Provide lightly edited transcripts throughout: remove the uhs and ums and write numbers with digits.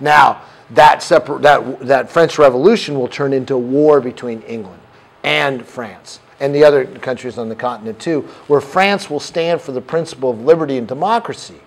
Now, that French Revolution will turn into a war between England and France and the other countries on the continent too, where France will stand for the principle of liberty and democracy.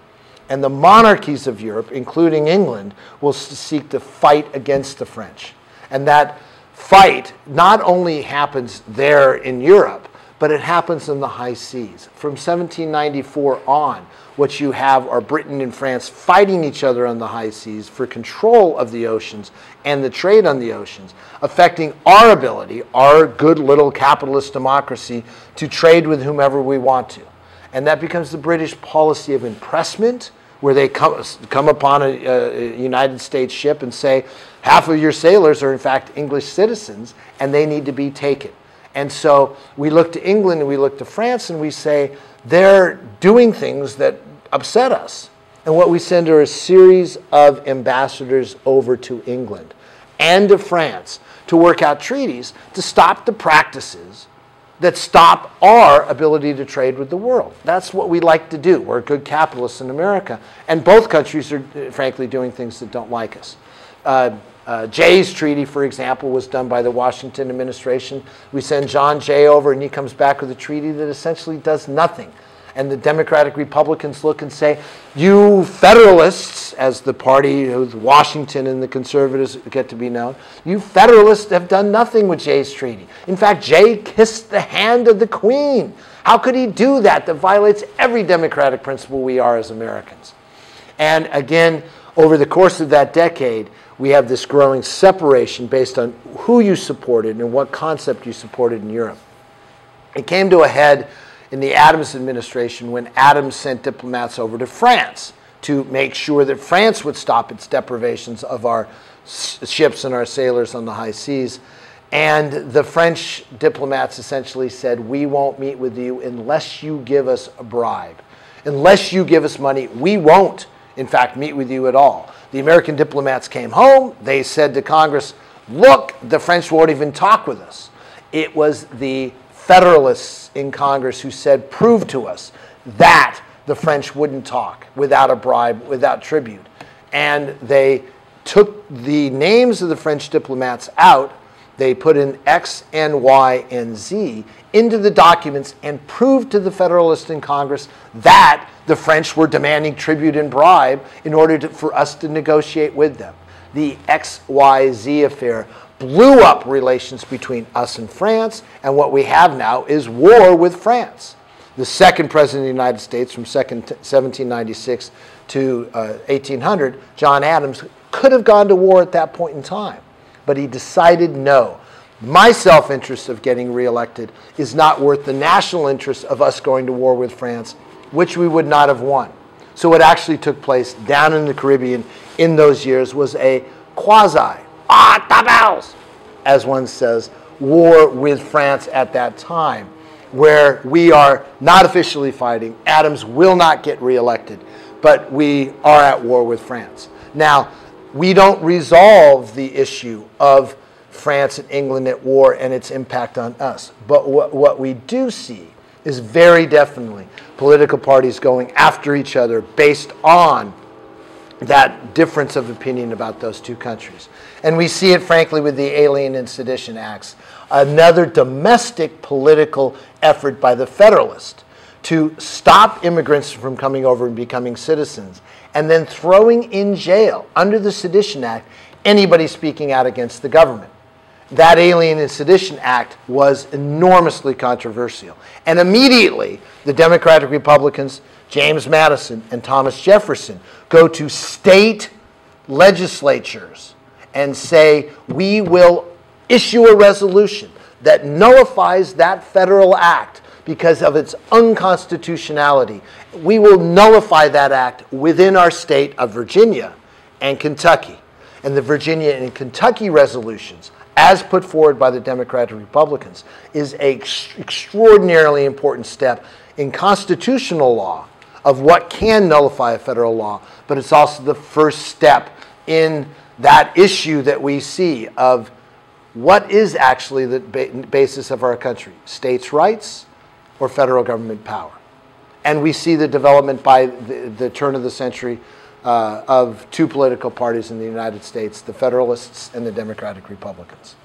And the monarchies of Europe, including England, will seek to fight against the French. And that fight not only happens there in Europe, but it happens in the high seas. From 1794 on, what you have are Britain and France fighting each other on the high seas for control of the oceans and the trade on the oceans, affecting our ability, our good little capitalist democracy, to trade with whomever we want to. And that becomes the British policy of impressment, where they come upon a United States ship and say, half of your sailors are in fact English citizens, and they need to be taken. And so we look to England and we look to France and we say, they're doing things that upset us. And what we send are a series of ambassadors over to England and to France to work out treaties to stop the practices that stop our ability to trade with the world. That's what we like to do. We're good capitalists in America. And both countries are, frankly, doing things that don't like us. Jay's treaty, for example, was done by the Washington administration. We send John Jay over, and he comes back with a treaty that essentially does nothing. And the Democratic Republicans look and say, you Federalists, as the party of Washington and the conservatives get to be known, you Federalists have done nothing with Jay's treaty. In fact, Jay kissed the hand of the Queen. How could he do that? That violates every democratic principle we are as Americans. And again, over the course of that decade, we have this growing separation based on who you supported and what concept you supported in Europe. It came to a head in the Adams administration when Adams sent diplomats over to France to make sure that France would stop its deprivations of our ships and our sailors on the high seas. And the French diplomats essentially said, we won't meet with you unless you give us a bribe. Unless you give us money, we won't, in fact, meet with you at all. The American diplomats came home. They said to Congress, look, the French won't even talk with us. It was the Federalists in Congress who said, prove to us that the French wouldn't talk without a bribe, without tribute. And they took the names of the French diplomats out. They put in X and Y and Z into the documents and proved to the Federalists in Congress that the French were demanding tribute and bribe in order for us to negotiate with them. The XYZ affair blew up relations between us and France, and what we have now is war with France. The second president of the United States from 1796 to 1800, John Adams, could have gone to war at that point in time, but he decided no. My self-interest of getting reelected is not worth the national interest of us going to war with France, which we would not have won. So what actually took place down in the Caribbean in those years was a quasi, as one says, war with France at that time, where we are not officially fighting. Adams will not get reelected, but we are at war with France. Now, we don't resolve the issue of France and England at war and its impact on us. But what we do see is very definitely political parties going after each other based on that difference of opinion about those two countries. And we see it, frankly, with the Alien and Sedition Acts, another domestic political effort by the Federalists to stop immigrants from coming over and becoming citizens, and then throwing in jail, under the Sedition Act, anybody speaking out against the government. That Alien and Sedition Act was enormously controversial. And immediately, the Democratic Republicans, James Madison and Thomas Jefferson, go to state legislatures and say, we will issue a resolution that nullifies that federal act because of its unconstitutionality. We will nullify that act within our state of Virginia and Kentucky. And the Virginia and Kentucky resolutions, as put forward by the Democratic Republicans, is an extraordinarily important step in constitutional law of what can nullify a federal law, but it's also the first step in that issue that we see of what is actually the basis of our country, states' rights or federal government power. And we see the development by the turn of the century of two political parties in the United States, the Federalists and the Democratic Republicans.